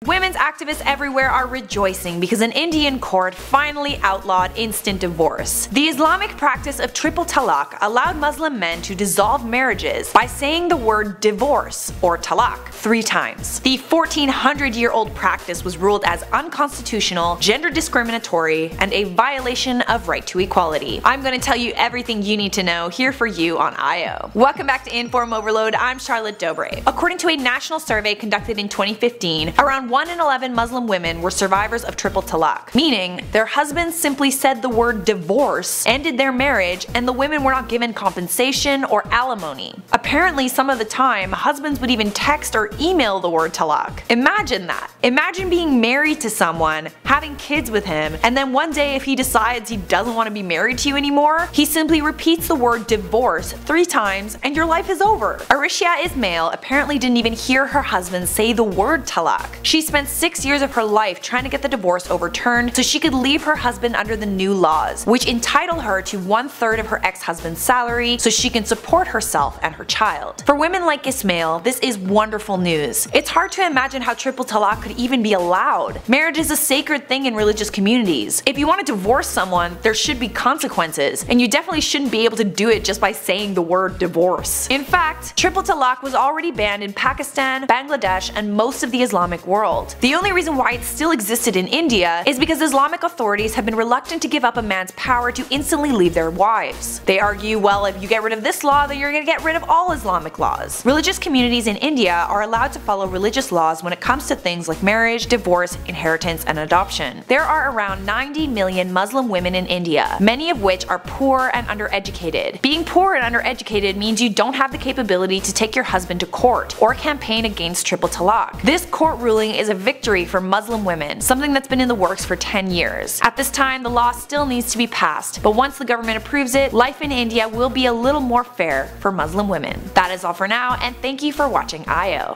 Women's activists everywhere are rejoicing because an Indian court finally outlawed instant divorce. The Islamic practice of triple talaq allowed Muslim men to dissolve marriages by saying the word divorce, or talaq, 3 times. The 1400-year-old practice was ruled as unconstitutional, gender discriminatory, and a violation of right to equality. I'm going to tell you everything you need to know here for you on IO. Welcome back to InformOverload, I'm Charlotte Dobre. According to a national survey conducted in 2015, around 1 in 11 Muslim women were survivors of triple talaq, meaning their husbands simply said the word divorce, ended their marriage, and the women were not given compensation or alimony. Apparently, some of the time, husbands would even text or email the word talaq. Imagine that. Imagine being married to someone, having kids with him, and then one day if he decides he doesn't want to be married to you anymore, he simply repeats the word divorce 3 times and your life is over. Arisha Ismail apparently didn't even hear her husband say the word talaq. She spent 6 years of her life trying to get the divorce overturned so she could leave her husband under the new laws, which entitle her to 1/3 of her ex-husband's salary so she can support herself and her child. For women like Ismail, this is wonderful news. It's hard to imagine how triple talaq could even be allowed. Marriage is a sacred thing in religious communities. If you want to divorce someone, there should be consequences, and you definitely shouldn't be able to do it just by saying the word divorce. In fact, triple talaq was already banned in Pakistan, Bangladesh, and most of the Islamic world. The only reason why it still existed in India is because Islamic authorities have been reluctant to give up a man's power to instantly leave their wives. They argue, well, if you get rid of this law, then you're gonna get rid of all Islamic laws. Religious communities in India are allowed to follow religious laws when it comes to things like marriage, divorce, inheritance, and adoption. There are around 90 million Muslim women in India, many of which are poor and undereducated. Being poor and undereducated means you don't have the capability to take your husband to court or campaign against triple talaq. This court ruling is a victory for Muslim women, something that's been in the works for 10 years. At this time, the law still needs to be passed, but once the government approves it, life in India will be a little more fair for Muslim women. That is all for now, and thank you for watching IO.